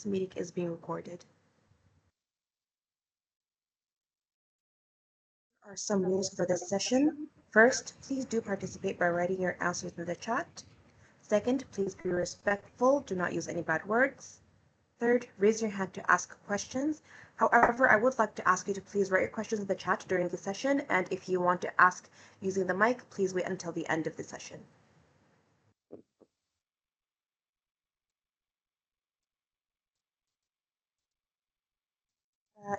This meeting is being recorded. Here are some rules for this session. First, please do participate by writing your answers in the chat. Second, please be respectful. Do not use any bad words. Third, raise your hand to ask questions. However, I would like to ask you to please write your questions in the chat during the session, and if you want to ask using the mic, please wait until the end of the session.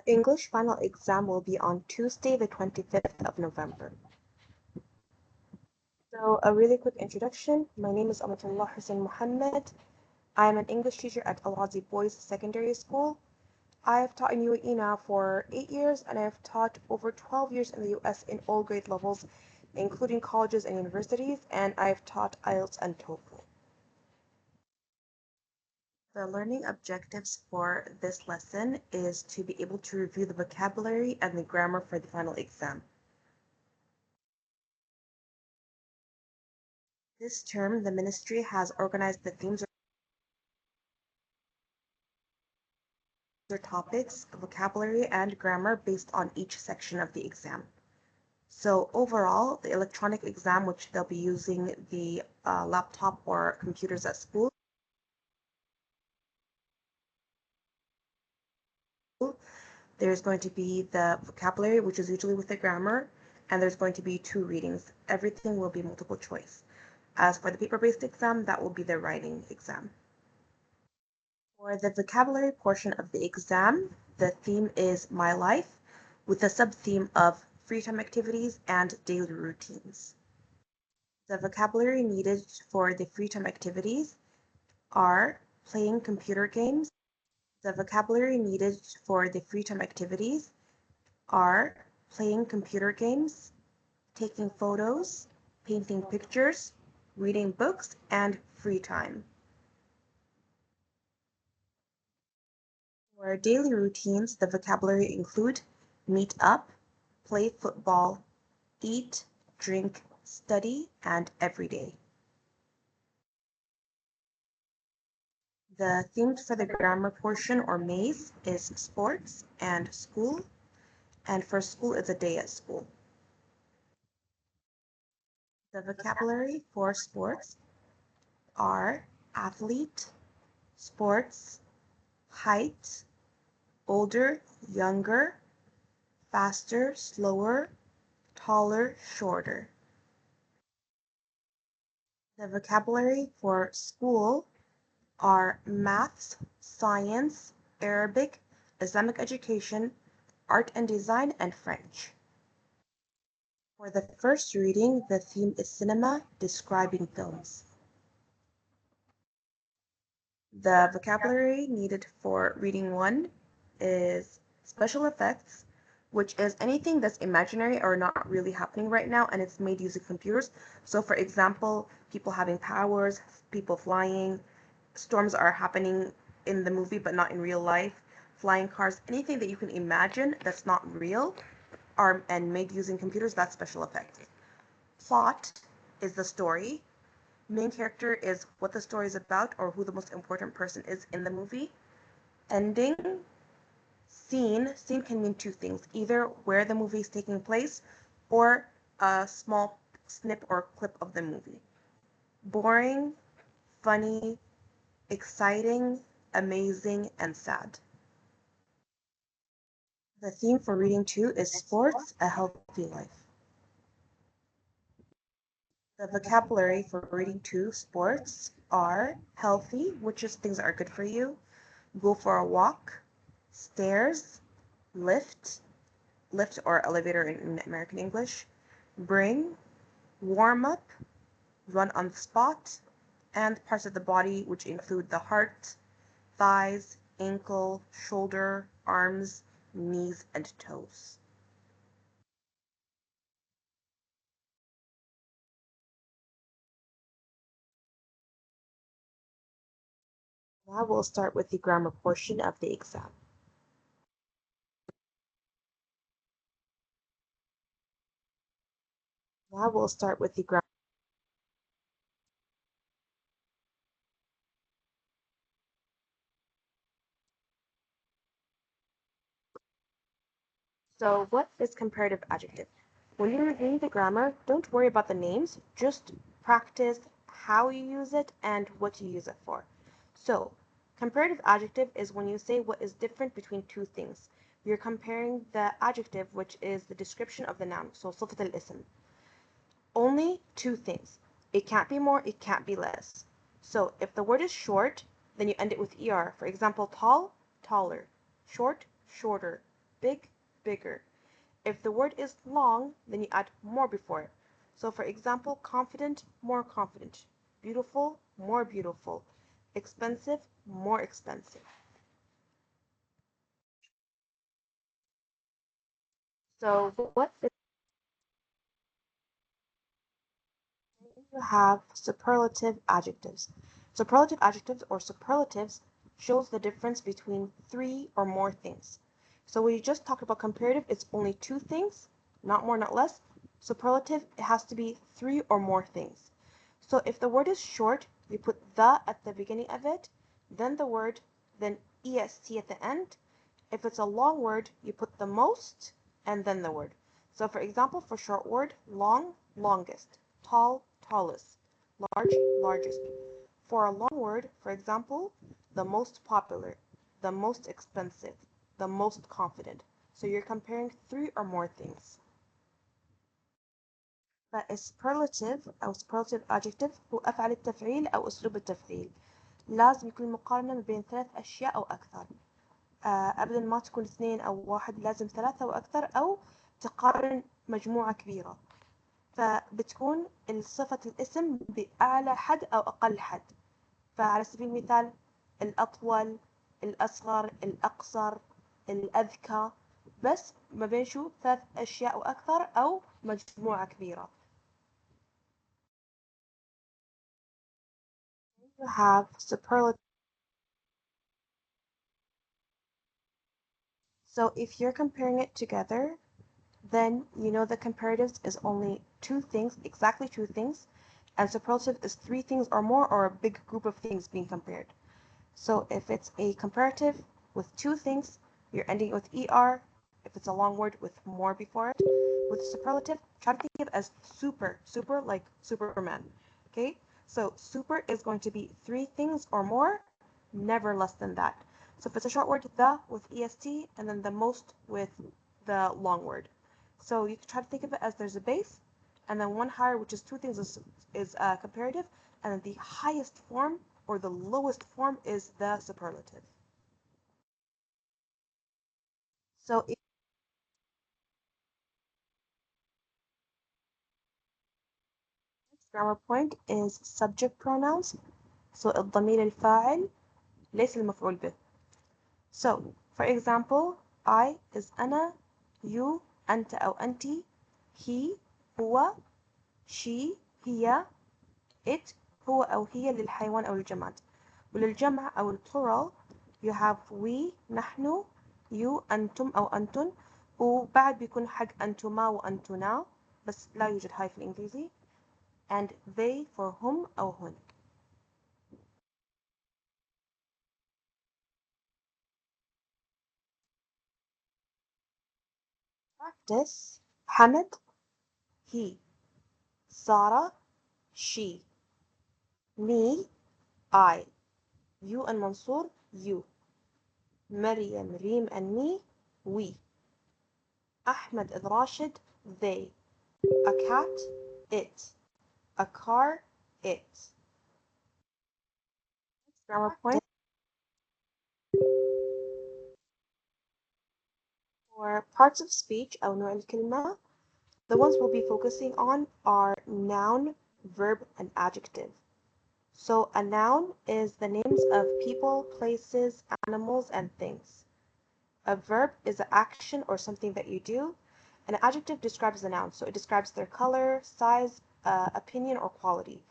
English final exam will be on Tuesday, the 25th of November. So a really quick introduction. My name is Ammatullah Hussein Mohammed. I am an English teacher at Al-Azi Boys Secondary School. I have taught in UAE now for 8 years, and I have taught over 12 years in the US in all grade levels, including colleges and universities, and I've taught IELTS and TOEFL. The learning objectives for this lesson is to be able to review the vocabulary and the grammar for the final exam. This term, the ministry has organized the themes or topics, vocabulary, and grammar based on each section of the exam. So overall, the electronic exam, which they'll be using the laptop or computers at school, there's going to be the vocabulary, which is usually with the grammar, and there's going to be 2 readings. Everything will be multiple choice. As for the paper-based exam, that will be the writing exam. For the vocabulary portion of the exam, the theme is My Life, with a sub-theme of free time activities and daily routines. The vocabulary needed for the free time activities are playing computer games. The vocabulary needed for the free time activities are playing computer games, taking photos, painting pictures, reading books, and free time. For daily routines, the vocabulary include meet up, play football, eat, drink, study, and everyday. The themes for the grammar portion or maze is sports and school, and for school it's a day at school. The vocabulary for sports are athlete, sports, height, older, younger, faster, slower, taller, shorter. The vocabulary for school are maths, science, Arabic, Islamic education, art and design, and French. For the first reading, the theme is cinema, describing films. The vocabulary needed for reading 1 is special effects, which is anything that's imaginary or not really happening right now, and it's made using computers. So for example, people having powers, people flying, storms are happening in the movie but not in real life, flying cars, anything that you can imagine that's not real and made using computers, that's special effects. Plot is the story. Main character is what the story is about or who the most important person is in the movie. Ending. Scene can mean 2 things, either where the movie is taking place or a small snip or clip of the movie. Boring, funny, exciting, amazing, and sad. The theme for reading 2 is sports, a healthy life. The vocabulary for reading 2 sports are healthy, which is things that are good for you, go for a walk, stairs, lift or elevator in American English, bring, warm up, run on the spot, and parts of the body which include the heart, thighs, ankle, shoulder, arms, knees, and toes. Now we'll start with the grammar portion of the exam. Now we'll start with the grammar. So, what is comparative adjective? When you're reviewing the grammar, don't worry about the names, just practice how you use it and what you use it for. So, comparative adjective is when you say what is different between two things. You're comparing the adjective, which is the description of the noun, so صفة الاسم. Only two things. It can't be more, it can't be less. So, if the word is short, then you end it with er. For example, tall, taller, short, shorter, big, bigger. If the word is long, then you add more before it. So for example, confident, more confident. Beautiful, more beautiful. Expensive, more expensive. So what is you have superlative adjectives. Superlative adjectives or superlatives shows the difference between three or more things. So we just talked about comparative, it's only two things, not more, not less. Superlative, it has to be three or more things. So if the word is short, we put the at the beginning of it, then the word, then est at the end. If it's a long word, you put the most and then the word. So for example, for short word, long, longest, tall, tallest, large, largest. For a long word, for example, the most popular, the most expensive, the most confident. So you're comparing three or more things. فالسوبرلاتيف أو superlative adjective هو أفعل التفعيل أو أسلوب التفعيل. لازم يكون مقارنة ما بين ثلاث أشياء أو أكثر. أبدا ما تكون اثنين أو واحد، لازم ثلاثة وأكثر، أو تقارن مجموعة كبيرة. فبتكون صفة الاسم بأعلى حد أو أقل حد. فعلى سبيل المثال الأطول، الأصغر، الأقصر، الأذكى، بس ما بين شو ثلاث أشياء وأكثر أو مجموعة كبيرة. You have superlative. So if you're comparing it together, then you know the comparatives is only two things, exactly two things, and superlative is three things or more, or a big group of things being compared. So if it's a comparative with two things, you're ending it with er. If it's a long word with more before it. With superlative, try to think of it as super, super like Superman. Okay? So super is going to be three things or more, never less than that. So if it's a short word, the with est, and then the most with the long word. So you can try to think of it as there's a base, and then one higher, which is two things, is comparative, and then the highest form or the lowest form is the superlative. So if grammar point is subject pronouns, so الضمير الفاعل ليس المفعول به. So for example, I is أنا, you أنت أو أنت, he هو, she هي, it هو أو هي للحيوان أو الجماد. وللجمع أو البلورال you have we نحن, you أنتم أو أنتن، وبعد بيكون حق أنتما وأنتنا، بس لا يوجد هاي في الإنجليزي. and they for هم أو هن. practice حمد he, Sarah she, me I, you and Mansour you, Maryam Reem and me we, Ahmed and Rashid they, a cat it, a car it. Grammar point for parts of speech أو نوع الكلمة. The ones we'll be focusing on are noun, verb, and adjective. So a noun is the names of people, places, animals, and things. A verb is an action or something that you do. An adjective describes the noun, so it describes their color, size, opinion, or quality.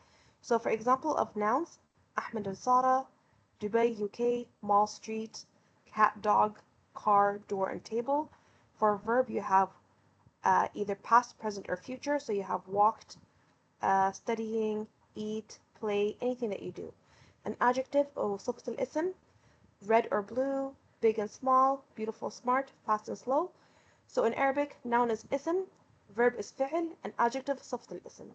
So for example of nouns, Ahmed and Sarah, Dubai, UK, mall, street, cat, dog, car, door, and table. For a verb, you have either past, present, or future. So you have walked, studying, eat, play, anything that you do. An adjective أو صفة الاسم red or blue, big and small, beautiful, smart, fast and slow. So in Arabic, noun is اسم, verb is فعل, and adjective صفة الاسم.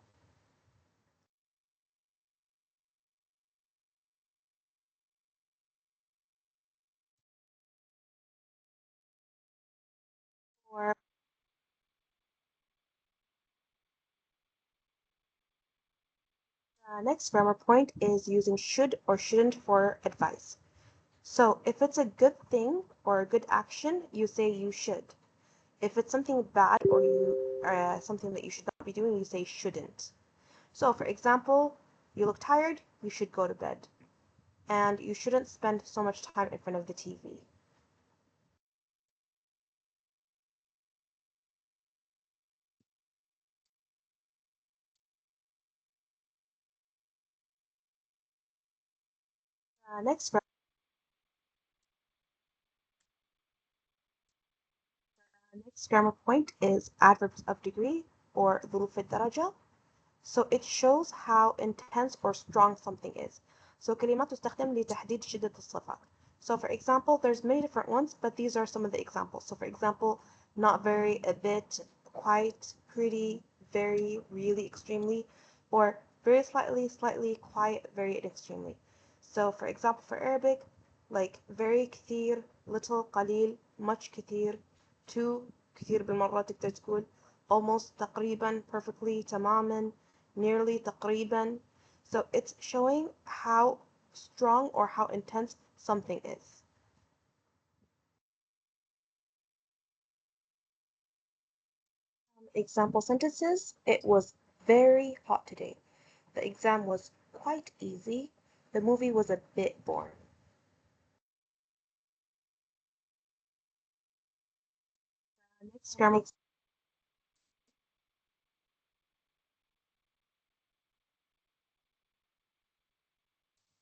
For the next grammar point is using should or shouldn't for advice. So if it's a good thing or a good action, you say you should. If it's something bad or something that you should not be doing, you say shouldn't. So for example, you look tired, you should go to bed. And you shouldn't spend so much time in front of the TV. Uh, next, next grammar point is adverbs of degree or ظروف الدرجة. So it shows how intense or strong something is. So كلمات تستخدم لتحديد شدة الصفة. So for example, there's many different ones, but these are some of the examples. So for example, not very, a bit, quite, pretty, very, really, extremely, or very slightly, slightly, quite, very, and extremely. So for example, for Arabic, like very كثير, little, قليل, much كثير, too كثير بالمرة تقدر تقول, almost تقريبا, perfectly, تماما, nearly تقريبا. So it's showing how strong or how intense something is. Example sentences: it was very hot today. The exam was quite easy. The movie was a bit boring. Next grammar.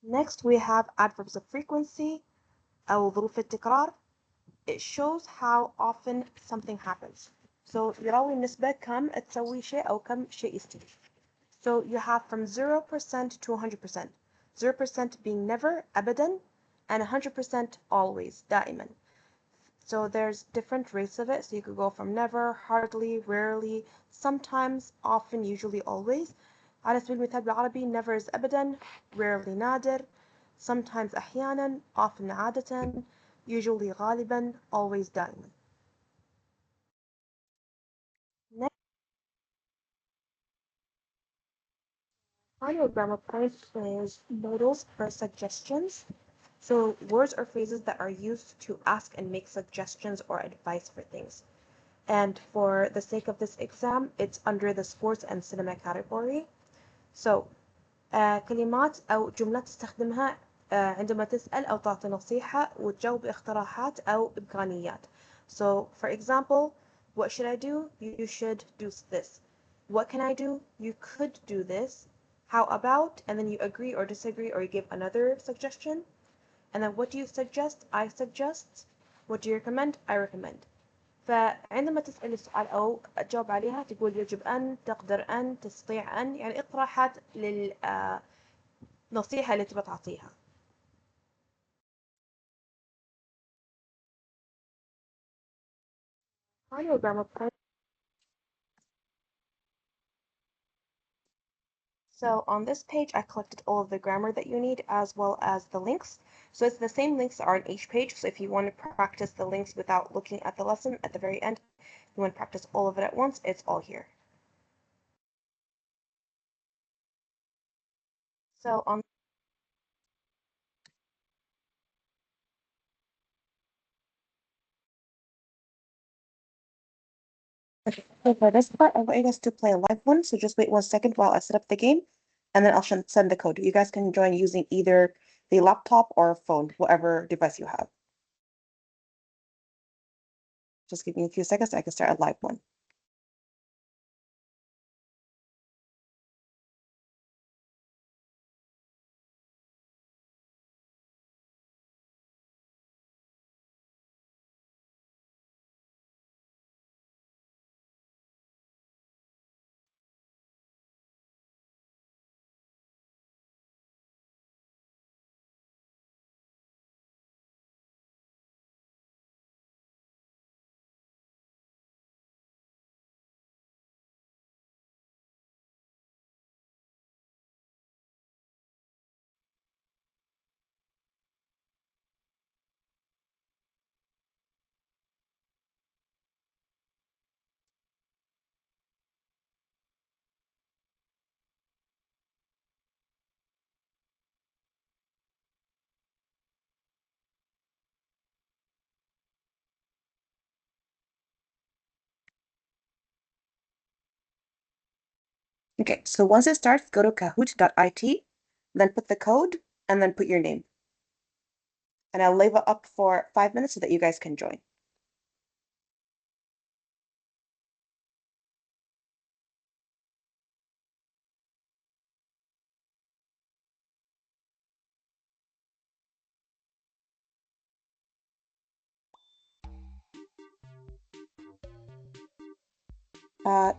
Next we have adverbs of frequency أو ظروف التكرار. It shows how often something happens. So يراوي النسبة كم تسوي شيء أو كم شيء يصير. So you have from 0% to 100%. 0% being never, أبدا, and 100% always, دائما. So there's different rates of it. So you could go from never, hardly, rarely, sometimes, often, usually, always. على سبيل المثال بالعربي never is أبدا, rarely نادر, sometimes أحيانا, often عادة, usually غالبا, always دائما. Next, final grammar point is modals for suggestions. So words or phrases that are used to ask and make suggestions or advice for things. And for the sake of this exam, it's under the sports and cinema category. So كلمات أو جملات تستخدمها عندما تسأل أو تعطي نصيحة وتجاوب اقتراحات أو إمكانيات. So for example, what should I do? You should do this. What can I do? You could do this. How about? And then you agree or disagree or you give another suggestion. And then what do you suggest? I suggest. What do you recommend? I recommend. فعندما تسأل السؤال أو تجاوب عليها تقول يجب أن، تقدر أن، تستطيع أن، يعني اقتراحات للنصيحة اللي تبغى تعطيها. Final grammar point. So on this page, I collected all of the grammar that you need as well as the links. So it's the same links that are on each page. So if you want to practice the links without looking at the lesson at the very end, you want to practice all of it at once, it's all here. So on Okay, so for this part, I want you guys to play a live one. So just wait 1 second while I set up the game, and then I'll send the code. You guys can join using either the laptop or phone, whatever device you have. Just give me a few seconds. I can start a live one. Okay, so once it starts, go to kahoot.it, then put the code, and then put your name. And I'll leave it up for 5 minutes so that you guys can join.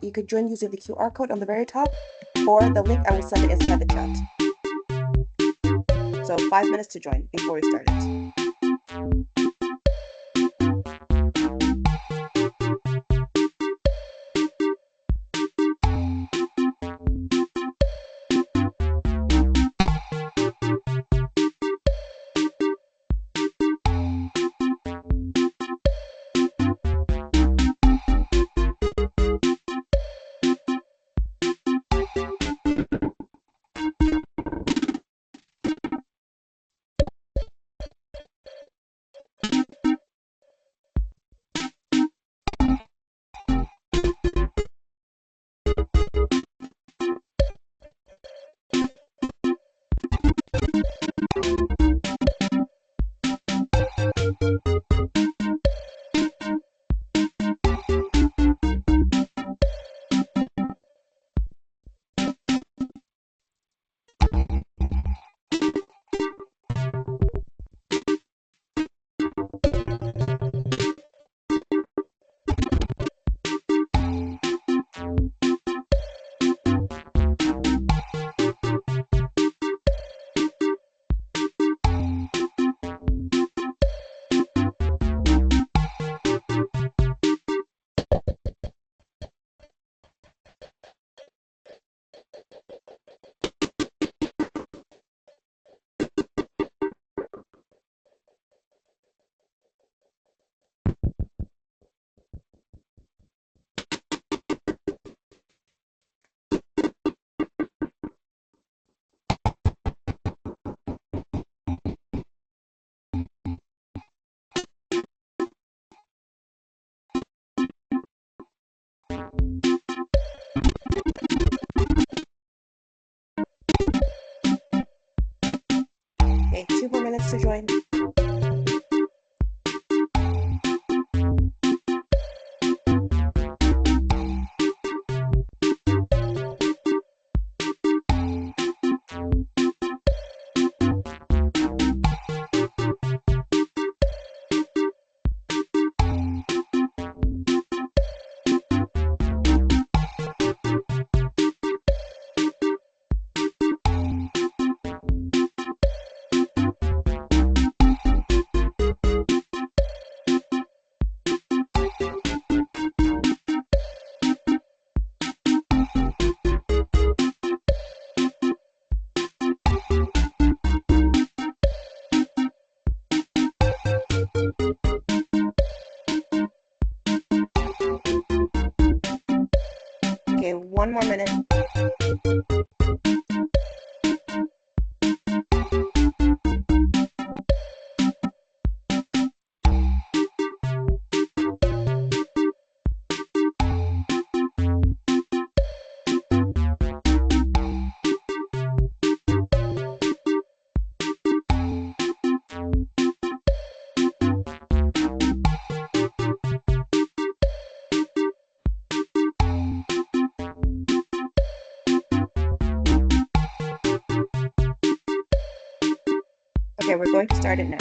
You could join using the QR code on the very top, or the link I will send it inside the chat. So 5 minutes to join before we start it. Okay, 2 more minutes to join. Okay, 1 more minute. Okay, we're going to start it now.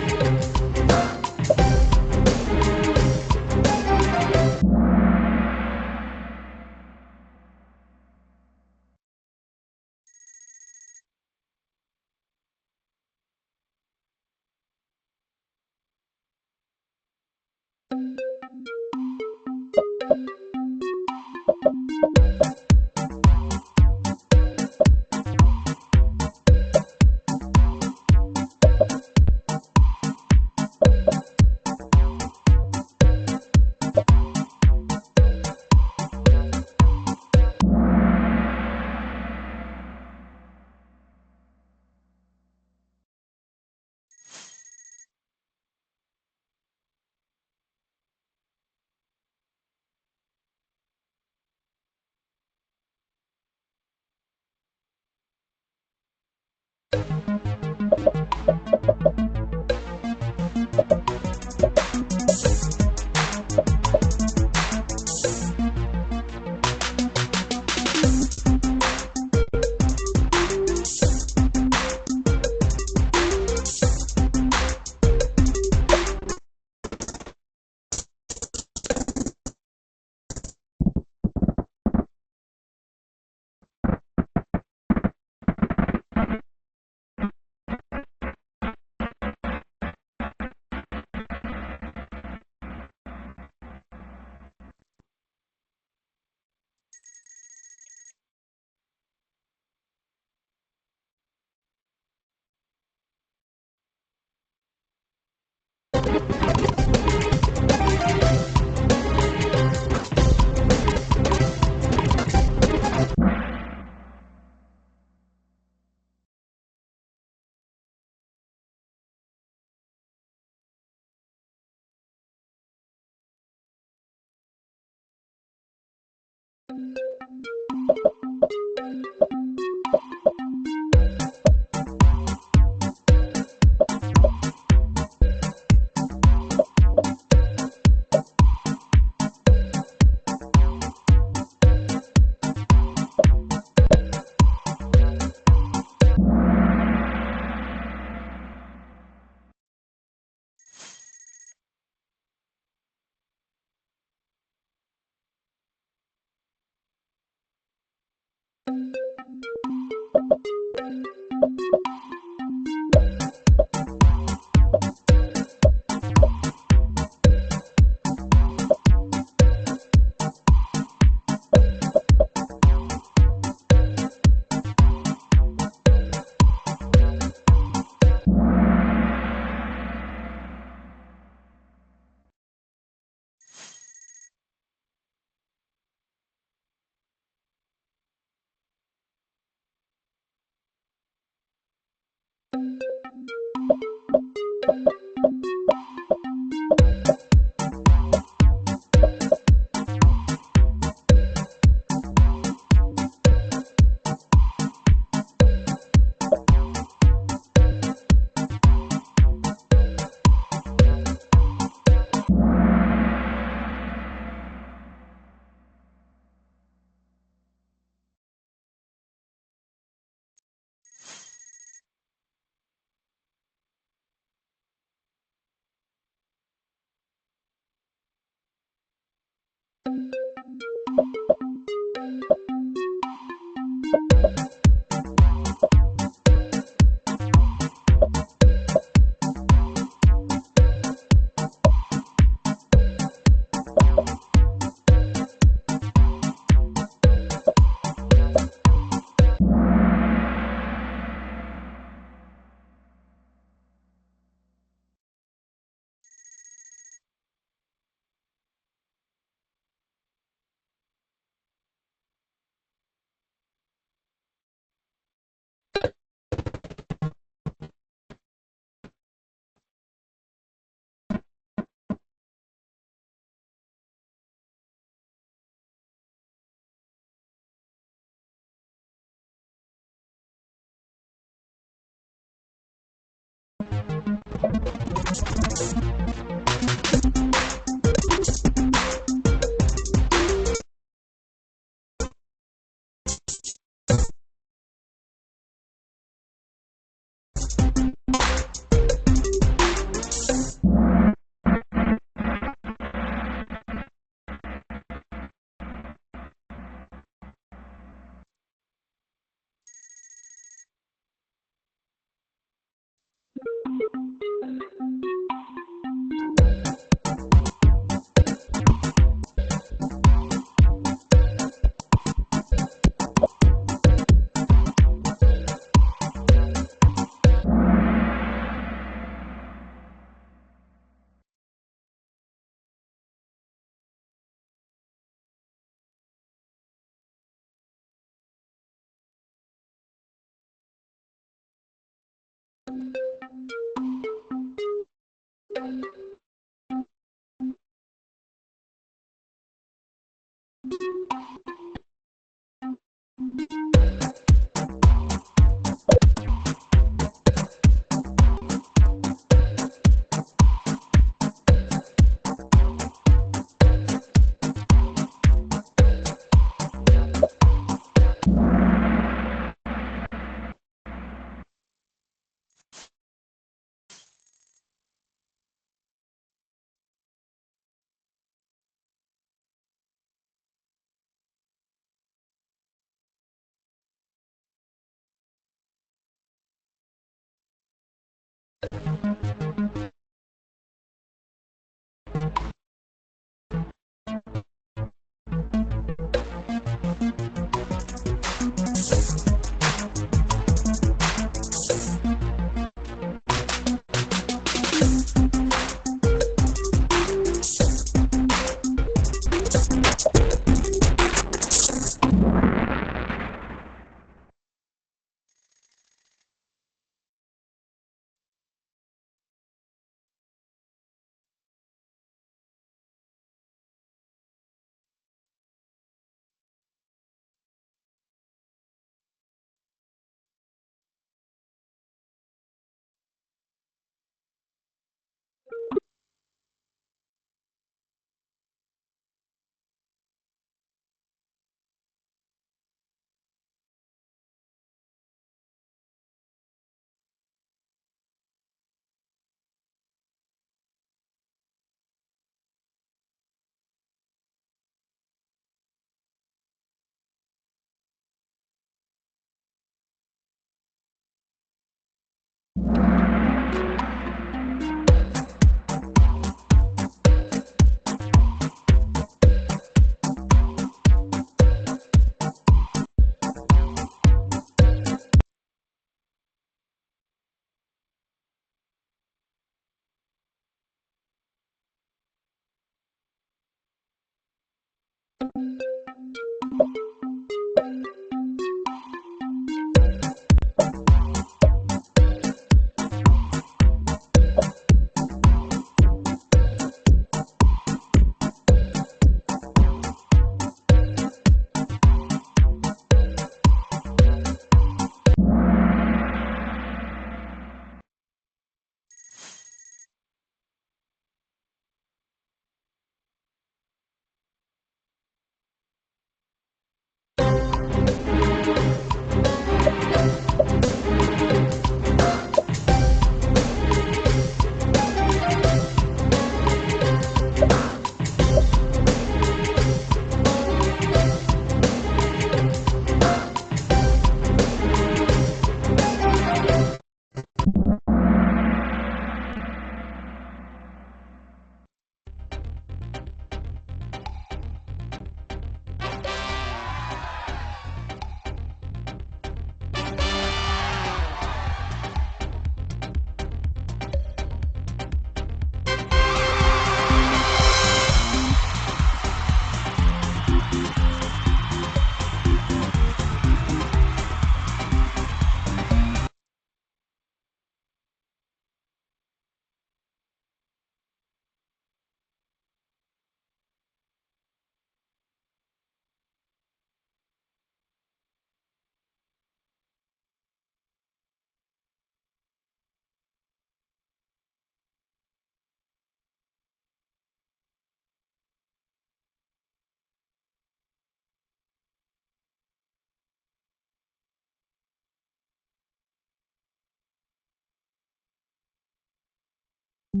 Okay.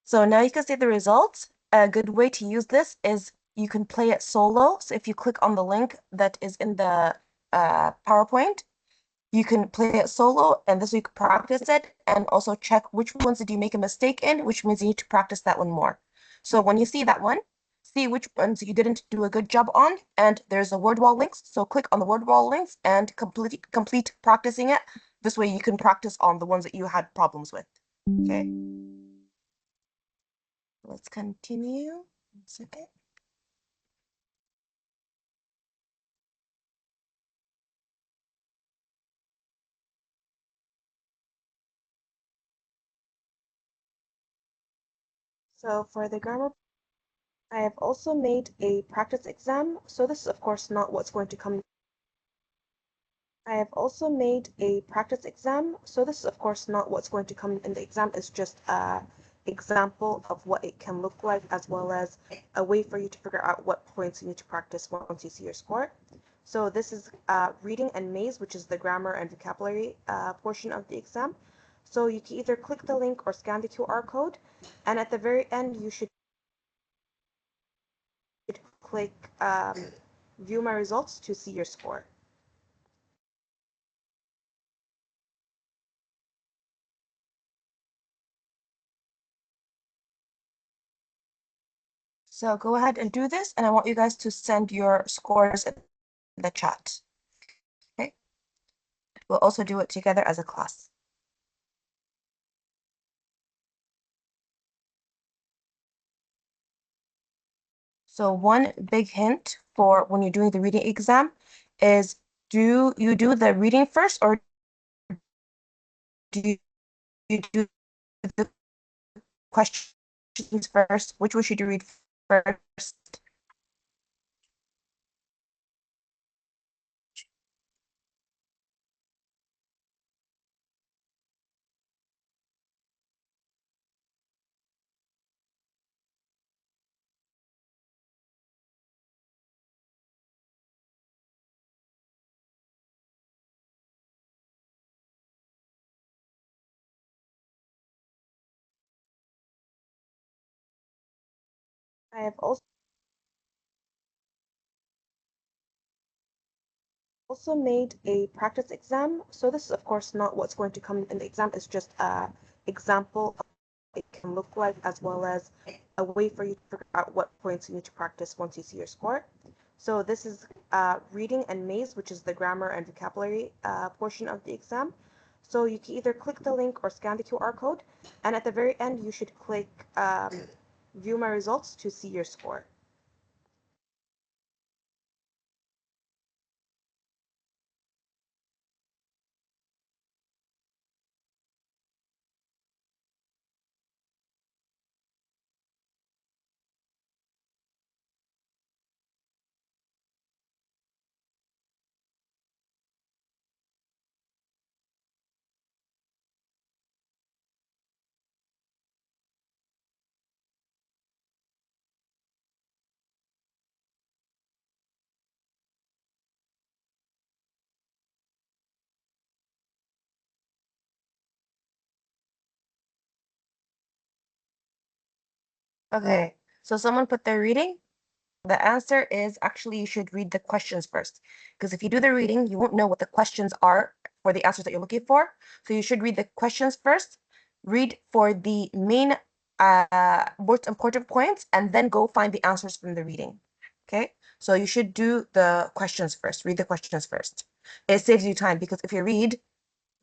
So now you can see the results. A good way to use this is you can play it solo. So if you click on the link that is in the PowerPoint, you can play it solo, and this way you can practice it and also check which ones did you make a mistake in, which means you need to practice that one more. So when you see that one, see which ones you didn't do a good job on, and there's a word wall links. So click on the word wall links and complete practicing it. This way you can practice on the ones that you had problems with. Okay. Let's continue. 1 second. So for the grammar, I have also made a practice exam. So this is of course not what's going to come. I have also made a practice exam. So this is of course not what's going to come in the exam. It's just a example of what it can look like, as well as a way for you to figure out what points you need to practice once you see your score. So this is reading and maze, which is the grammar and vocabulary portion of the exam. So you can either click the link or scan the QR code, and at the very end you should click view my results to see your score. So go ahead and do this, and I want you guys to send your scores in the chat. Okay? We'll also do it together as a class. So one big hint for when you're doing the reading exam is, do you do the reading first, or do you do the questions first? Which one should you read first? I have also made a practice exam. So this is of course not what's going to come in the exam. It's just a example of what it can look like, as well as a way for you to figure out what points you need to practice once you see your score. So this is reading and maze, which is the grammar and vocabulary portion of the exam. So you can either click the link or scan the QR code, and at the very end you should click view my results to see your score. Okay, so someone put their reading. The answer is actually you should read the questions first, because if you do the reading, you won't know what the questions are for the answers that you're looking for. So you should read the questions first, read for the main most important points, and then go find the answers from the reading. Okay, so you should do the questions first, read the questions first. It saves you time, because if you read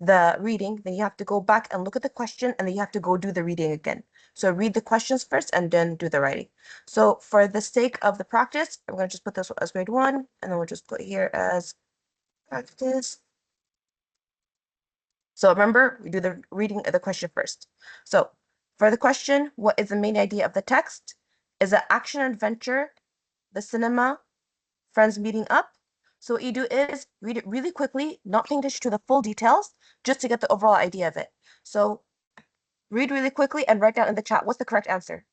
the reading, then you have to go back and look at the question, and then you have to go do the reading again. So read the questions first and then do the writing. So for the sake of the practice, I'm going to just put this as grade 1, and then we'll just put here as practice. So remember, we do the reading of the question first. So for the question, what is the main idea of the text? Is it action adventure, the cinema, friends meeting up? So what you do is read it really quickly, not paying attention to the full details, just to get the overall idea of it. So read really quickly and write down in the chat what's the correct answer.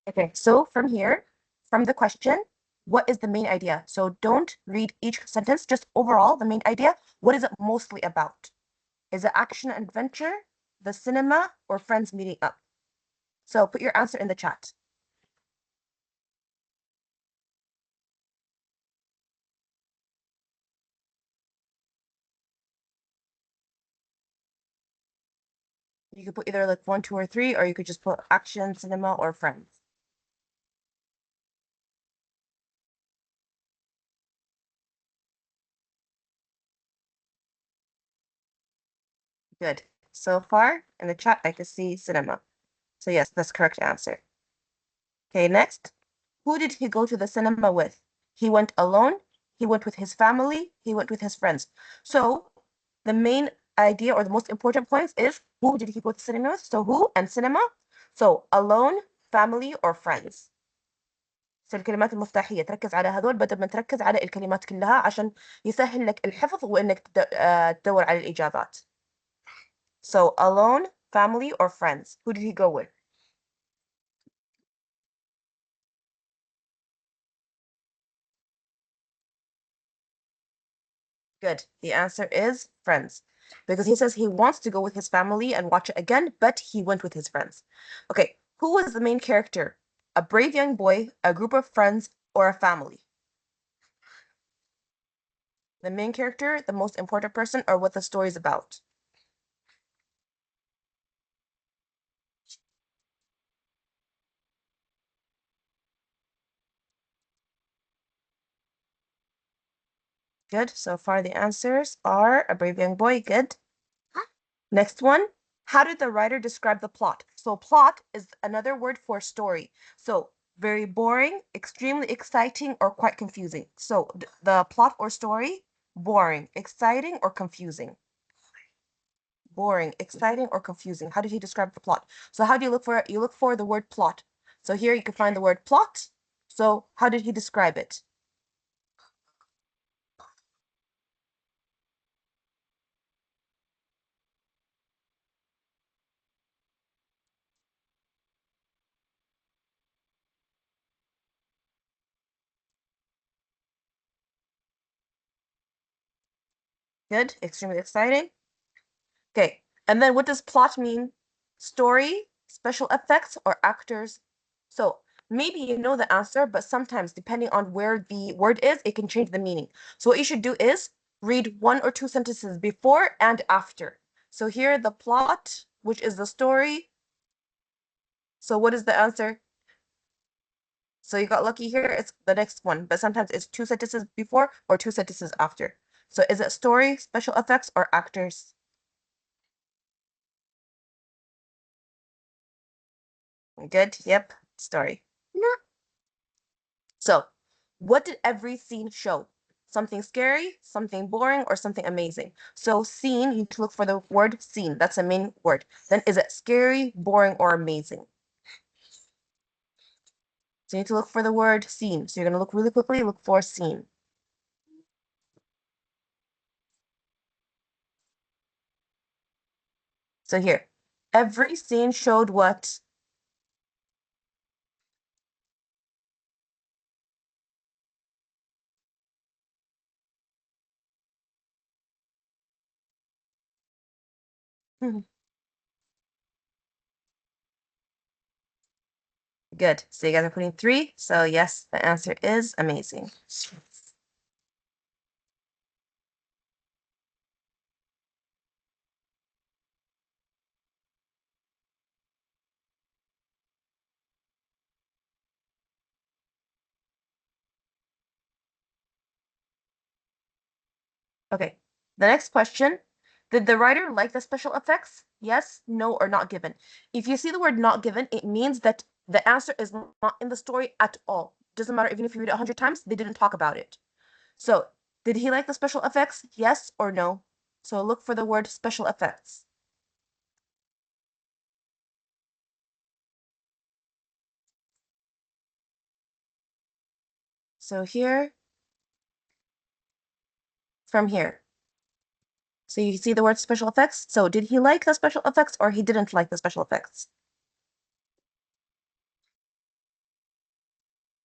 Okay, so from here, from the question, what is the main idea? So don't read each sentence, just overall, the main idea. What is it mostly about? Is it action and adventure, the cinema, or friends meeting up? So put your answer in the chat. You could put either like 1, 2, or 3, or you could just put action, cinema, or friends. Good. So far in the chat, I can see cinema. So yes, that's correct answer. Okay, next. Who did he go to the cinema with? He went alone, he went with his family, he went with his friends. So the main idea or the most important points is who did he go to the cinema with? So who and cinema. So alone, family, or friends. So الكلمات المفتاحية تركز على هذول بدل ما تركز على الكلمات كلها عشان يسهل لك الحفظ وإنك تدور على الإجابات. So alone, family, or friends. Who did he go with? Good. The answer is friends. Because he says he wants to go with his family and watch it again, but he went with his friends. Okay, who was the main character? A brave young boy, a group of friends, or a family? The main character, the most important person, or what the story is about? Good. So far, the answers are a brave young boy. Good. Next one. How did the writer describe the plot? So plot is another word for story. So very boring, extremely exciting, or quite confusing. So the plot or story, boring, exciting, or confusing. Boring, exciting, or confusing. How did he describe the plot? So how do you look for it? You look for the word plot. So here you can find the word plot. So how did he describe it? Good, extremely exciting. Okay, and then what does plot mean? Story, special effects, or actors? So maybe you know the answer, but sometimes depending on where the word is, it can change the meaning. So what you should do is read 1 or 2 sentences before and after. So here the plot, which is the story. So what is the answer? So you got lucky here, it's the next one, but sometimes it's 2 sentences before or 2 sentences after. So is it story, special effects, or actors? Good, yep, story. So, what did every scene show? Something scary, something boring, or something amazing? So, scene, you need to look for the word scene. That's the main word. Then, is it scary, boring, or amazing? So, you need to look for the word scene. So, you're going to look really quickly, look for scene. So, here, every scene showed what? Good. So, you guys are putting 3. So, yes, the answer is amazing. Okay, the next question. Did the writer like the special effects? Yes, no, or not given. If you see the word not given, it means that the answer is not in the story at all. Doesn't matter even if you read it 100 times, they didn't talk about it. So, did he like the special effects? Yes or no? So look for the word special effects. So here, from here. So you see the word special effects? So did he like the special effects or he didn't like the special effects?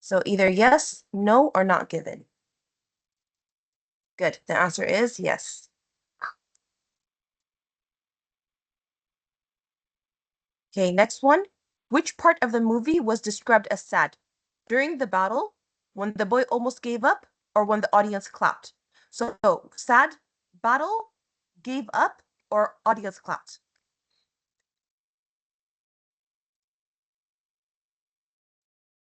So either yes, no, or not given. Good. The answer is yes. Okay, next one. Which part of the movie was described as sad? During the battle, when the boy almost gave up, or when the audience clapped? So, sad, battle, gave up, or audience clapped?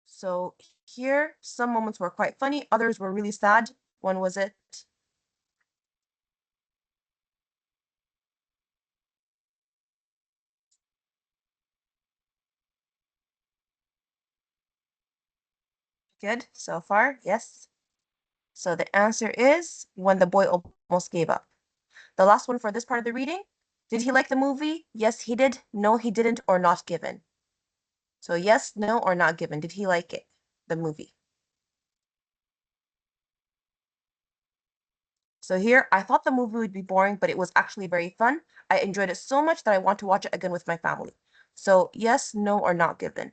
So here, some moments were quite funny, others were really sad. When was it? Good so far, yes. So the answer is when the boy almost gave up. The last one for this part of the reading. Did he like the movie? Yes, he did. No, he didn't, or not given. So yes, no, or not given. Did he like it, the movie? So here, I thought the movie would be boring, but it was actually very fun. I enjoyed it so much that I want to watch it again with my family. So yes, no, or not given.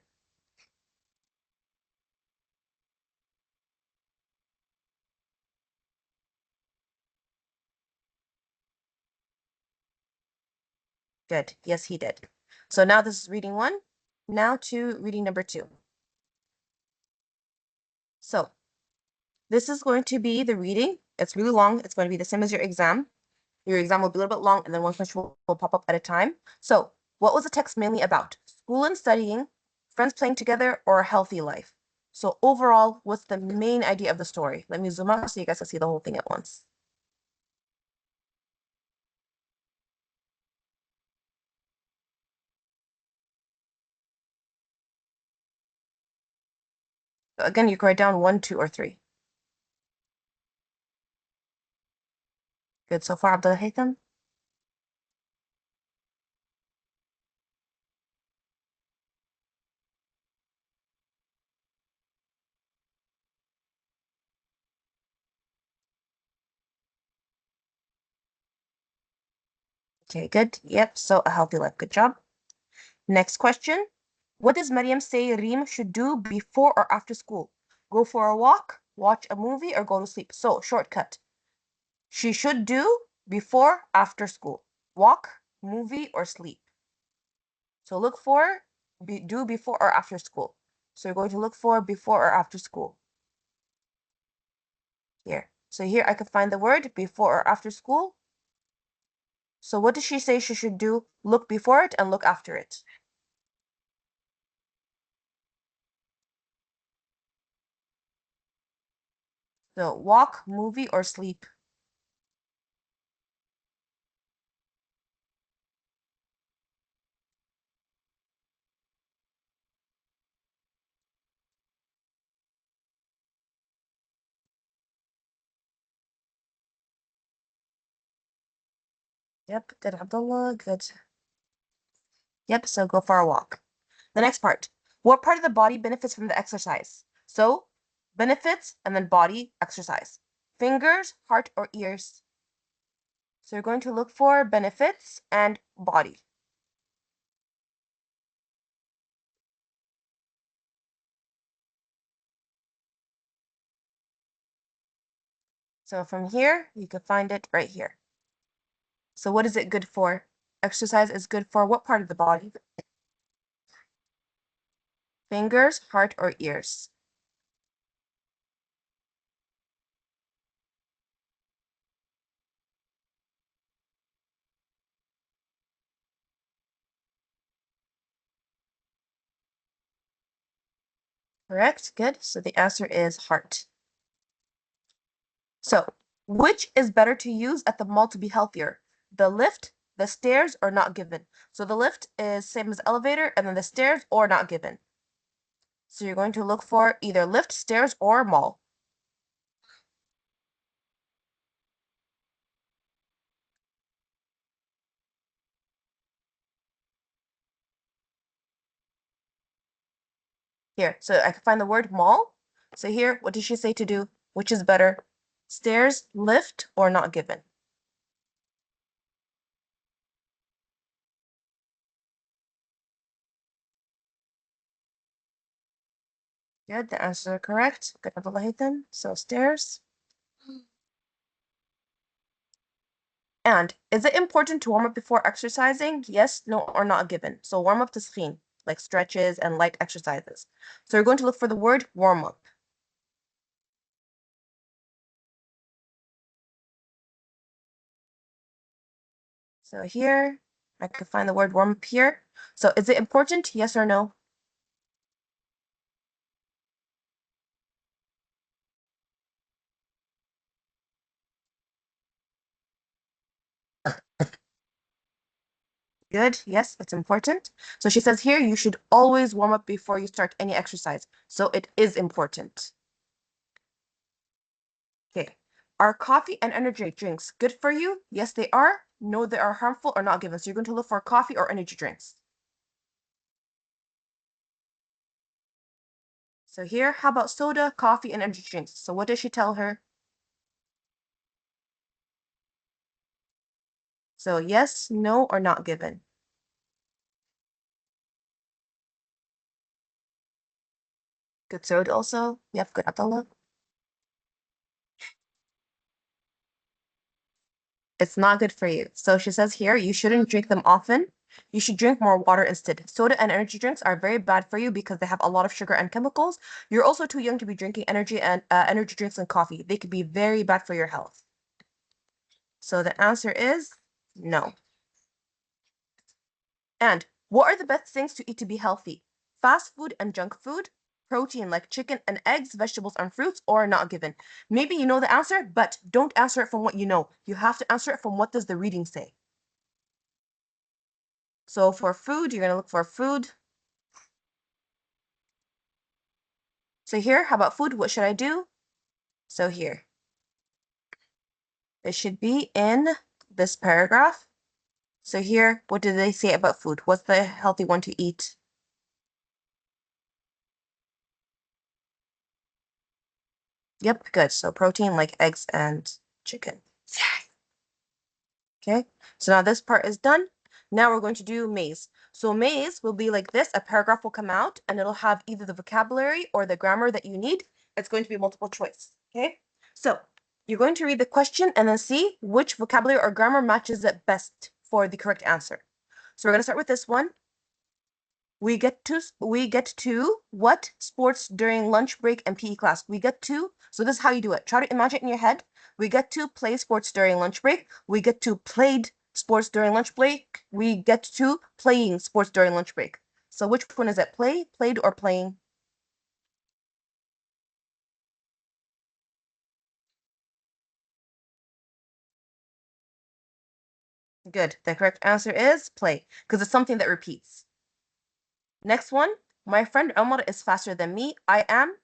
Good. Yes, he did. So now this is reading one. Now to reading number two. So this is going to be the reading. It's really long. It's going to be the same as your exam. Your exam will be a little bit long, and then one question will pop up at a time. So what was the text mainly about? School and studying, friends playing together, or a healthy life? So overall, what's the main idea of the story? Let me zoom out so you guys can see the whole thing at once. So again, you can write down one, two, or three. Good so far, Abdullah Haytham? Okay, good. Yep, so a healthy life. Good job. Next question. What does Maryam say Reem should do before or after school? Go for a walk, watch a movie, or go to sleep? So, shortcut. She should do before, after school. Walk, movie, or sleep. So look for do before or after school. So you're going to look for before or after school. Here. So here I could find the word before or after school. So what does she say she should do? Look before it and look after it. So walk, movie, or sleep. Yep, good Abdullah, good. Yep, so go for a walk. The next part. What part of the body benefits from the exercise? So benefits and then body exercise. Fingers, heart, or ears. So you're going to look for benefits and body. So from here, you can find it right here. So what is it good for? Exercise is good for what part of the body? Fingers, heart, or ears? Correct, good. So the answer is heart. So which is better to use at the mall to be healthier? The lift, the stairs, or not given? So the lift is same as elevator, and then the stairs or not given. So you're going to look for either lift, stairs, or mall. Here, so I can find the word mall. So here, what does she say to do? Which is better? Stairs, lift, or not given? Good, the answers are correct. Good, Abdullah Haytham. So stairs. And is it important to warm up before exercising? Yes, no, or not given. So warm up taskheen, like stretches and light exercises. So you're going to look for the word warm up. So here, I can find the word warm up here. So is it important? Yes or no? Good. Yes, it's important. So she says here, you should always warm up before you start any exercise. So it is important. Okay. Are coffee and energy drinks good for you? Yes, they are. No, they are harmful or not given. So you're going to look for coffee or energy drinks. So here, how about soda, coffee, and energy drinks? So what does she tell her? So yes, no, or not given. Good soda also. Yep, good Abdullah. It's not good for you. So she says here, you shouldn't drink them often. You should drink more water instead. Soda and energy drinks are very bad for you because they have a lot of sugar and chemicals. You're also too young to be drinking energy drinks and coffee. They could be very bad for your health. So the answer is no. And what are the best things to eat to be healthy? Fast food and junk food, protein like chicken and eggs, vegetables and fruits, or not given. Maybe you know the answer, but don't answer it from what you know. You have to answer it from what does the reading say. So for food, you're going to look for food. So here, how about food? What should I do? So here, it should be in this paragraph. So here, what did they say about food? What's the healthy one to eat? Yep, good. So protein like eggs and chicken. Okay, so now this part is done. Now we're going to do maze. So maze will be like this. A paragraph will come out and it'll have either the vocabulary or the grammar that you need. It's going to be multiple choice. Okay, so you're going to read the question and then see which vocabulary or grammar matches it best for the correct answer. So we're going to start with this one. We get to what sports during lunch break and PE class? We get to, so this is how you do it. Try to imagine it in your head. We get to play sports during lunch break. We get to played sports during lunch break. We get to playing sports during lunch break. So which one is it? Play, played, or playing? Good. The correct answer is play, because it's something that repeats. Next one. My friend Omar is faster than me. I am,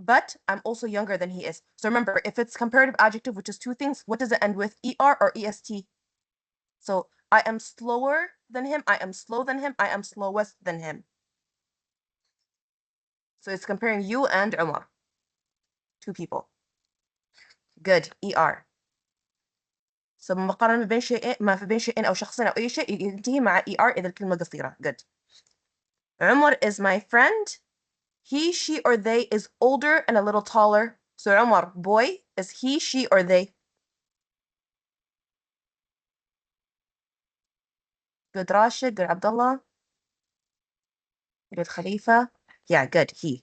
but I'm also younger than he is. So remember, if it's comparative adjective, which is two things, what does it end with? ER or EST? So I am slower than him, I am slow than him, I am slowest than him. So it's comparing you and Umar. Two people. Good. ER. So مقارنة ما بين شيئين أو شخصين أو أي شيء ينتهي مع ER إذا الكلمة قصيرة. Good. Umar is my friend. He, she, or they is older and a little taller. So Umar, boy, is he, she, or they? Good Rashid, good Abdullah, good Khalifa. Yeah, good, he.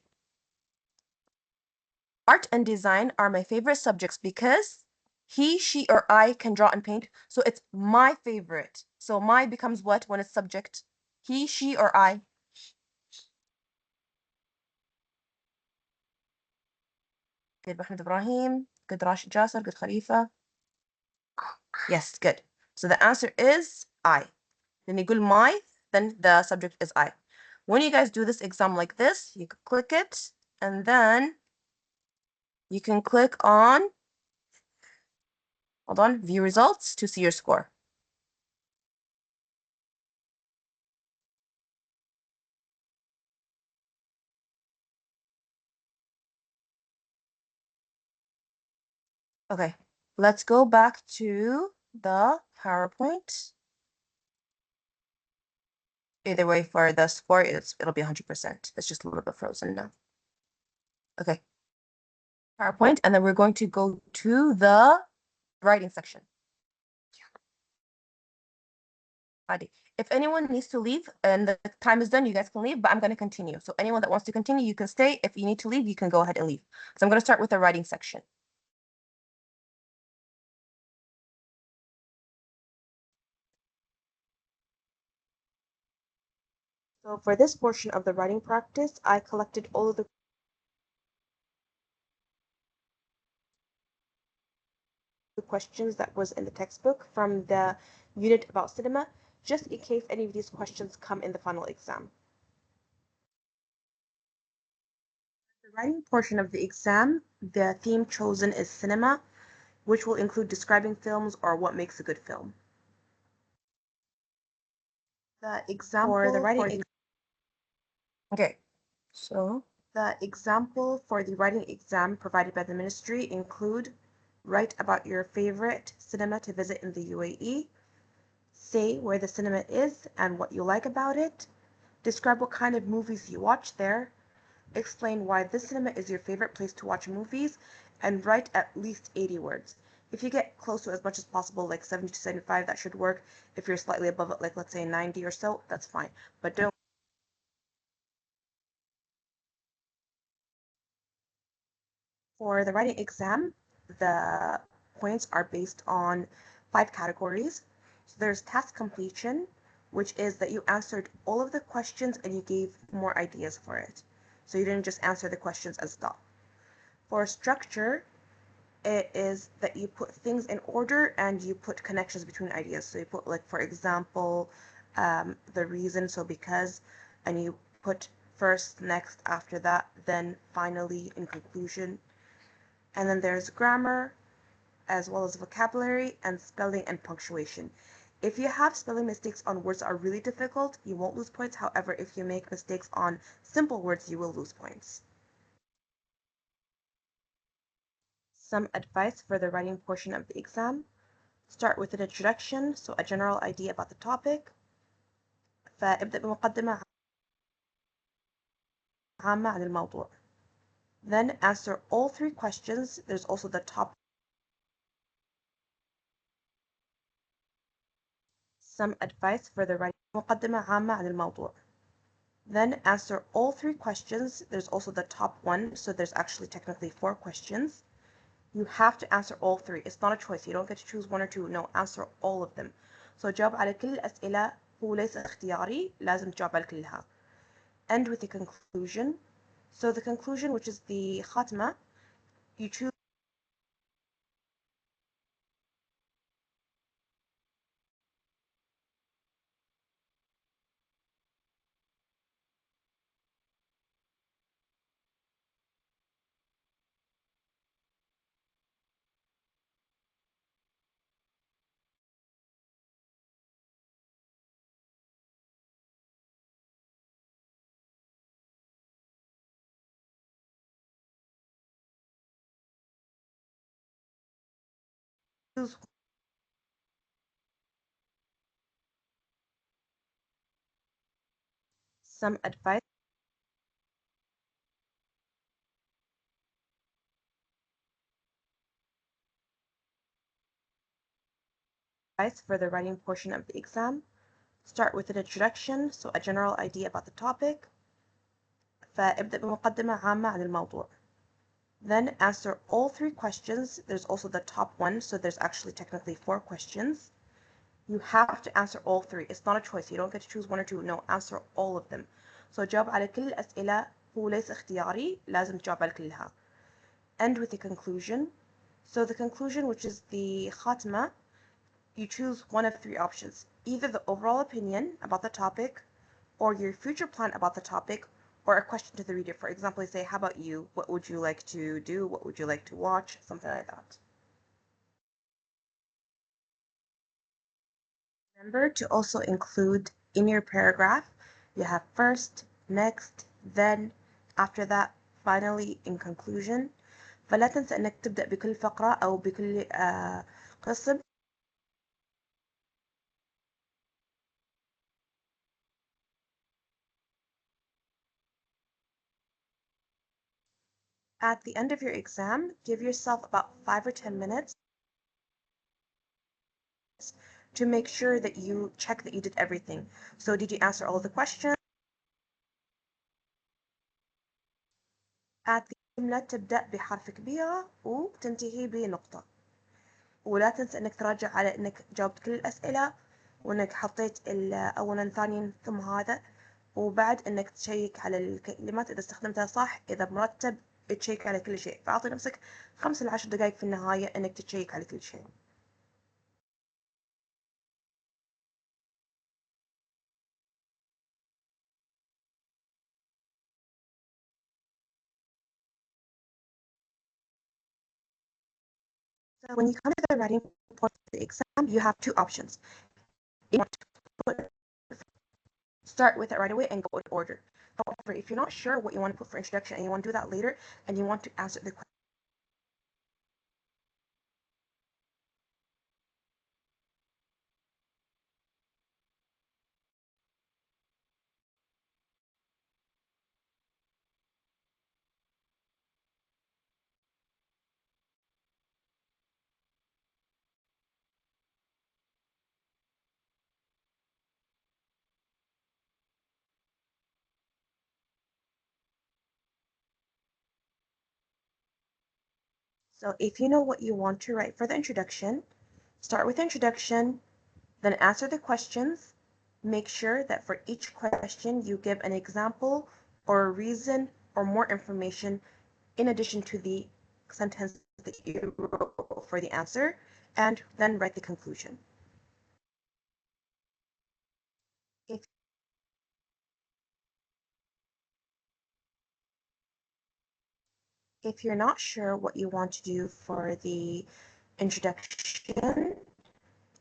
Art and design are my favorite subjects because he, she, or I can draw and paint. So it's my favorite. So my becomes what when it's subject? He, she, or I? Good Mohammed Ibrahim. Good Rashid Jasser. Good Khalifa. Yes, good. So the answer is I. Then you go my, then the subject is I. When you guys do this exam like this, you can click it and then you can click on, hold on, view results to see your score. Okay, let's go back to the PowerPoint. Either way, for the score, it'll be 100%. It's just a little bit frozen now. Okay, PowerPoint, and then we're going to go to the writing section. Adi. If anyone needs to leave and the time is done, you guys can leave, but I'm going to continue. So anyone that wants to continue, you can stay. If you need to leave, you can go ahead and leave. So I'm going to start with the writing section. So for this portion of the writing practice, I collected all of the questions that was in the textbook from the unit about cinema, just in case any of these questions come in the final exam. The writing portion of the exam, the theme chosen is cinema, which will include describing films or what makes a good film. The example for the writing okay, so the example for the writing exam provided by the ministry include write about your favorite cinema to visit in the UAE, say where the cinema is and what you like about it, describe what kind of movies you watch there, explain why this cinema is your favorite place to watch movies, and write at least 80 words. If you get close to as much as possible, like 70 to 75, that should work. If you're slightly above it, like let's say 90 or so, that's fine. But don't. For the writing exam, the points are based on 5 categories. So there's task completion, which is that you answered all of the questions and you gave more ideas for it. So you didn't just answer the questions as stuff. For structure, it is that you put things in order and you put connections between ideas. So you put, like, for example, the reason, so because, and you put first, next, after that, then finally, in conclusion. And then there's grammar, as well as vocabulary and spelling and punctuation. If you have spelling mistakes on words that are really difficult, you won't lose points. However, if you make mistakes on simple words, you will lose points. Some advice for the writing portion of the exam. Start with an introduction, so a general idea about the topic. فابدأ بمقدمة عامة عن الموضوع. Then answer all 3 questions. There's also the top. Some advice for the writing. مقدمة عامة عن الموضوع. Then answer all 3 questions. There's also the top one, so there's actually technically 4 questions. You have to answer all 3. It's not a choice. You don't get to choose 1 or 2. No, answer all of them. So جاوب على كل الأسئلة. هو ليس اختياري. لازم تجاوب على كلها. End with the conclusion. So the conclusion, which is the khatma, you choose some advice for the writing portion of the exam. Start with an introduction, so a general idea about the topic. فابدأ بمقدمة عامة عن الموضوع. Then answer all 3 questions. There's also the top one, so there's actually technically 4 questions. You have to answer all 3. It's not a choice. You don't get to choose 1 or 2. No, answer all of them. So جاوب على كل الأسئلة. هو ليس اختياري. لازم تجاوب على كلها. End with the conclusion. So the conclusion, which is the khatma, you choose one of 3 options. Either the overall opinion about the topic, or your future plan about the topic, or a question to the reader. For example, you say, how about you? What would you like to do? What would you like to watch? Something like that. Remember to also include in your paragraph, you have first, next, then, after that, finally, in conclusion. فلا تنسى انك تبدأ بكل فقرة او بكل قسم. At the end of your exam, give yourself about 5 or 10 minutes to make sure that you check that you did everything. So did you answer all of the questions؟ at the الجملة تبدأ بحرف كبيرة وتنتهي بنقطة، ولا تنسى انك تراجع على انك جاوبت كل الأسئلة، وانك حطيت اولا ثانيا ثم هذا، وبعد انك تشيك على الكلمات اذا استخدمتها صح، اذا مرتب تشيك على كل شيء، فاعطي نفسك 5 ل10 دقائق في النهاية انك تشيك على كل شيء. So when you come to the writing for the exam, you have two options. You want to put, start with it right away and go in order. However, if you're not sure what you want to put for introduction and you want to do that later and you want to answer the question, so if you know what you want to write for the introduction, start with introduction, then answer the questions. Make sure that for each question you give an example or a reason or more information in addition to the sentence that you wrote for the answer, and then write the conclusion. If if you're not sure what you want to do for the introduction,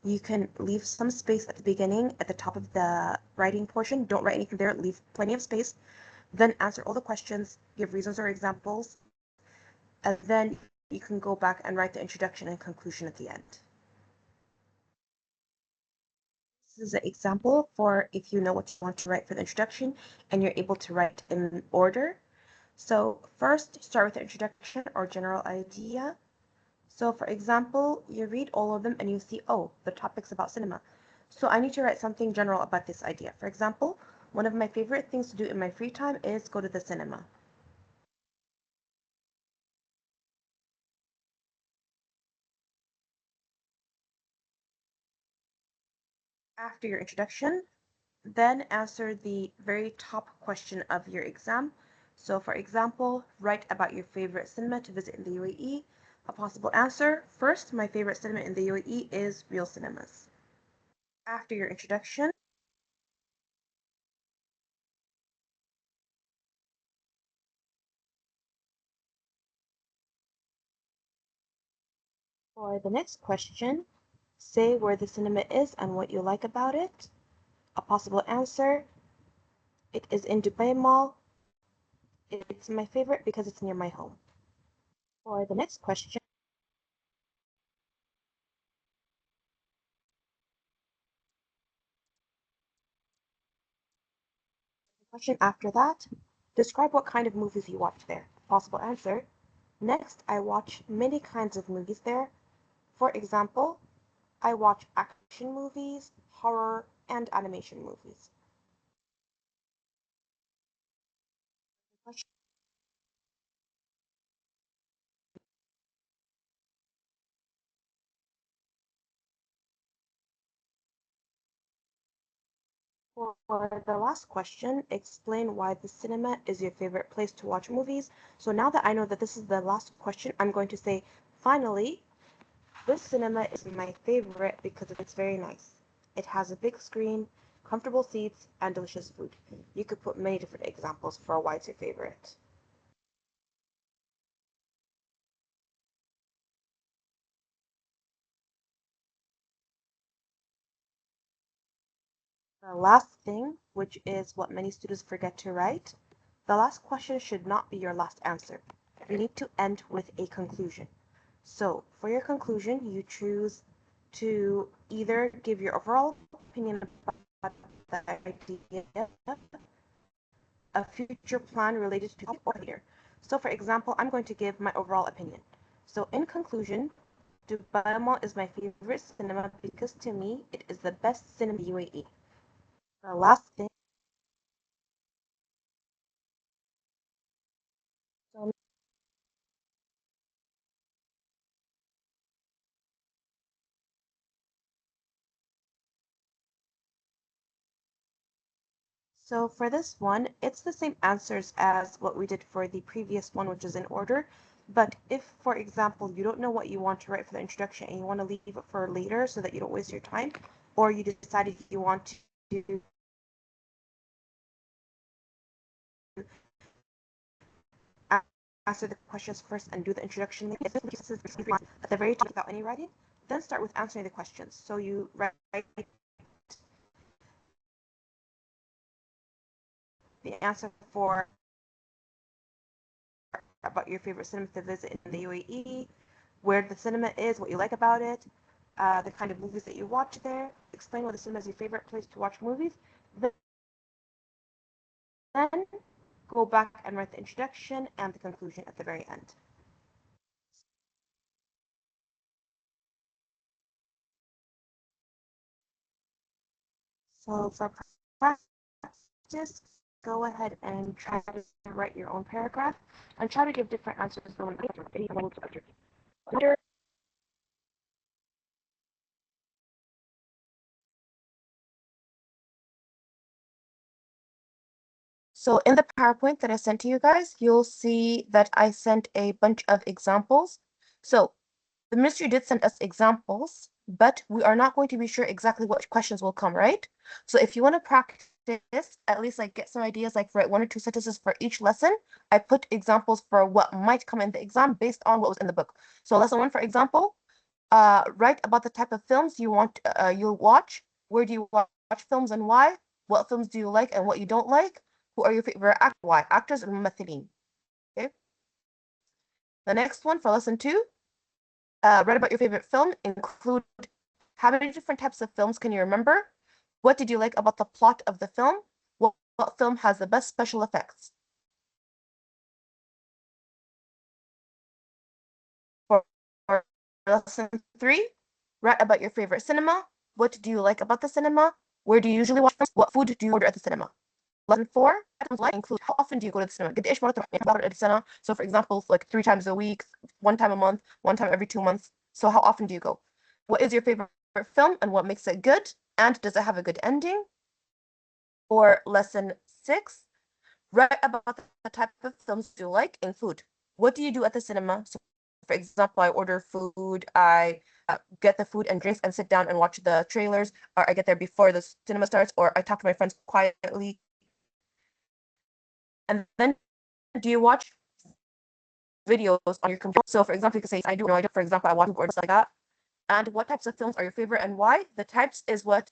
you can leave some space at the beginning at the top of the writing portion. Don't write anything there, leave plenty of space. Then answer all the questions, give reasons or examples, and then you can go back and write the introduction and conclusion at the end. This is an example for if you know what you want to write for the introduction and you're able to write in order. So first, start with the introduction or general idea. So for example, you read all of them and you see, oh, the topic's about cinema. So I need to write something general about this idea. For example, one of my favorite things to do in my free time is go to the cinema. After your introduction, then answer the very top question of your exam. So for example, write about your favorite cinema to visit in the UAE. A possible answer: first, my favorite cinema in the UAE is Real Cinemas. After your introduction, for the next question, say where the cinema is and what you like about it. A possible answer: it is in Dubai Mall. It's my favorite because it's near my home. For the next question, after that, describe what kind of movies you watch there. Possible answer: next, I watch many kinds of movies there. For example, I watch action movies, horror, and animation movies. For the last question, explain why the cinema is your favorite place to watch movies. So now that I know that this is the last question, I'm going to say, finally, this cinema is my favorite because it's very nice. It has a big screen, comfortable seats, and delicious food. You could put many different examples for why it's your favorite. The last thing, which is what many students forget to write, the last question should not be your last answer. You need to end with a conclusion. So for your conclusion, you choose to either give your overall opinion about the idea, a future plan related to the topic, or later. So for example, I'm going to give my overall opinion. So in conclusion, Dubai Mall is my favorite cinema because to me, it is the best cinema in the UAE. The last thing, so So for this one, it's the same answers as what we did for the previous one, which is in order. But if, for example, you don't know what you want to write for the introduction and you want to leave it for later so that you don't waste your time, or you decided you want to answer the questions first and do the introduction at the very top without any writing, then start with answering the questions. So you write the answer for about your favorite cinema to visit in the UAE, where the cinema is, what you like about it, the kind of movies that you watch there, explain why the cinema is your favorite place to watch movies, then go back and write the introduction and the conclusion at the very end. So for practice, go ahead and try to write your own paragraph and try to give different answers from any level to other. So in the PowerPoint that I sent to you guys, you'll see that I sent a bunch of examples. So the ministry did send us examples, but we are not going to be sure exactly what questions will come, right? So if you want to practice, at least like get some ideas, like write 1 or 2 sentences for each lesson, I put examples for what might come in the exam based on what was in the book. So lesson 1, for example, write about the type of films you want you'll watch. Where do you watch films and why? What films do you like and what you don't like? Who are your favorite actors? Why? Actors and ممثلين. Okay. The next one for lesson 2, write about your favorite film. Include how many different types of films can you remember? What did you like about the plot of the film? What film has the best special effects? For lesson 3, write about your favorite cinema. What do you like about the cinema? Where do you usually watch films? What food do you order at the cinema? Lesson 4, items like include how often do you go to the cinema? قد إيش مرة تروح مرة السنة? So for example, like 3 times a week, 1 time a month, 1 time every 2 months. So how often do you go? What is your favorite film and what makes it good? And does it have a good ending? For lesson 6, write about the type of films you like in food. What do you do at the cinema? So for example, I order food, I get the food and drinks and sit down and watch the trailers, or I get there before the cinema starts, or I talk to my friends quietly. And then do you watch videos on your computer? So for example, you could say, I do, no, I do. For example, I watch or just like that. And what types of films are your favorite and why? The types is what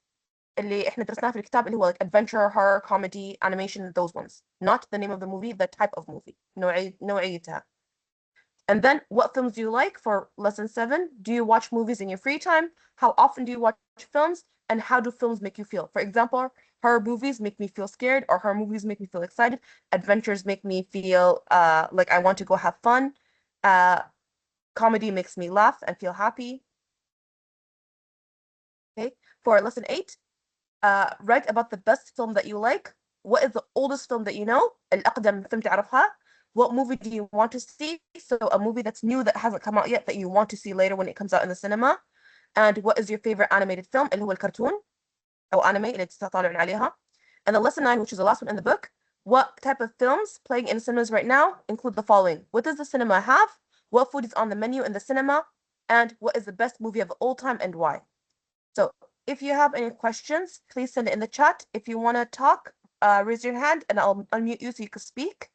اللي احنا درسناه في الكتاب اللي هو like adventure, horror, comedy, animation, those ones. Not the name of the movie, the type of movie. نوعيتها. And then what films do you like for lesson 7? Do you watch movies in your free time? How often do you watch films? And how do films make you feel? For example, horror movies make me feel scared, or horror movies make me feel excited. Adventures make me feel like I want to go have fun. Uh, Comedy makes me laugh and feel happy. Okay. For lesson 8, write about the best film that you like. What is the oldest film that you know? الأقدم فيلم تعرفها. What movie do you want to see? So a movie that's new that hasn't come out yet that you want to see later when it comes out in the cinema. And what is your favorite animated film اللي هو الكرتون أو anime اللي تطالعون عليها. And the lesson 9, which is the last one in the book, what type of films playing in cinemas right now include the following. What does the cinema have? What food is on the menu in the cinema? And what is the best movie of all time and why? So if you have any questions, please send it in the chat. If you want to talk, raise your hand and I'll unmute you so you can speak.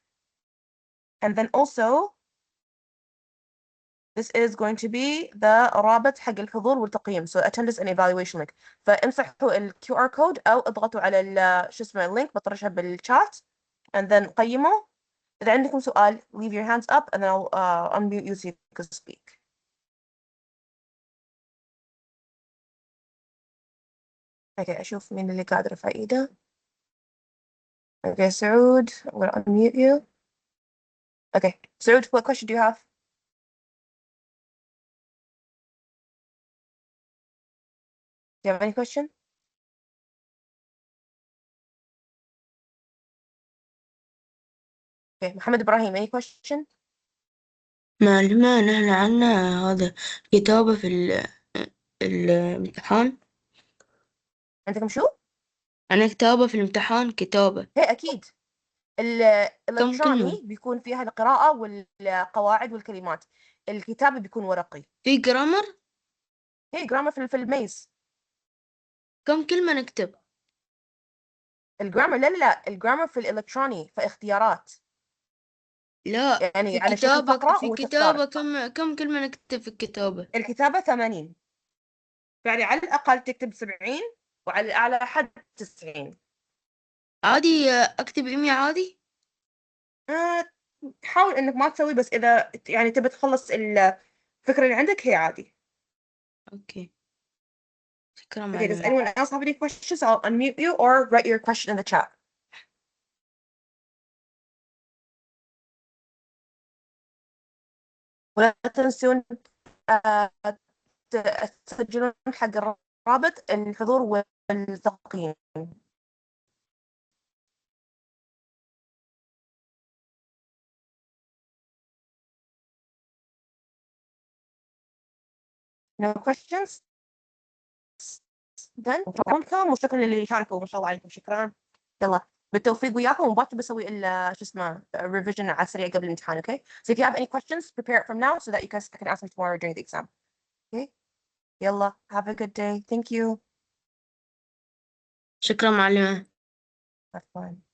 And then also, this is going to be the رابط حق الحضور والتقييم. So attendance and evaluation link. فامسحوا ال QR code أو اضغطوا على شو اسمه اللينك بطرشها بالchat and then قيموا. إذا عندكم سؤال, leave your hands up and then I'll unmute you so you can speak. Okay, أشوف مين اللي قاعد رفع إيده. Okay, Saud, I'm gonna unmute you. Okay. So what question do you have? Do you have any question? Okay. Mohammed Ibrahim, any question? معلومة نحن عنا هذا كتابة في الامتحان. عندكم شو؟ عنا كتابة في الامتحان، كتابة هي أكيد. كم كلمة؟ الإلكتروني بيكون فيها القراءة والقواعد والكلمات. الكتابة بيكون ورقي. في جرامر؟ هي جرامر في الميز. كم كلمة نكتب؟ الجرامر لا الجرامر في الإلكتروني في اختيارات. لا، يعني في على شكل كتابة فقرة في وتختار. كتابة كم كلمة نكتب في الكتابة؟ الكتابة 80. يعني على الأقل تكتب 70 وعلى الأعلى حد 90. عادي أكتب إيمي عادي؟ آه، حاول إنك ما تسوي، بس إذا يعني تبي تخلص الفكرة اللي عندك هي عادي. أوكي، شكرا Okay, does معلومة. anyone else have any questions? I'll unmute you or write your question in the chat. ولا تنسون آه، تسجلون حق الرابط الحضور والتقييم. No questions? Done. شكرا وشكرا للي شاركوا، ما شاء الله عليكم، شكرا. يلا بالتوفيق وياكم، ومباشر بسوي شو اسمه revision على السريع قبل الامتحان. Okay, so if you have any questions prepare it from now so that you guys can ask me tomorrow during the exam. Okay, يلا have a good day. Thank you. شكرا معلمة. Have fun.